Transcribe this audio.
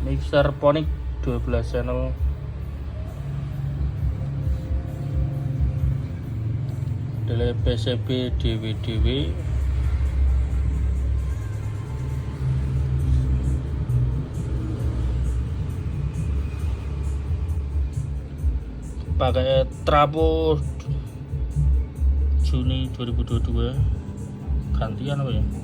Mixer Ponic 12 channel. Delay PCB dewe-dewe. Pakai trafo Juni 2022. Gantian apa ya?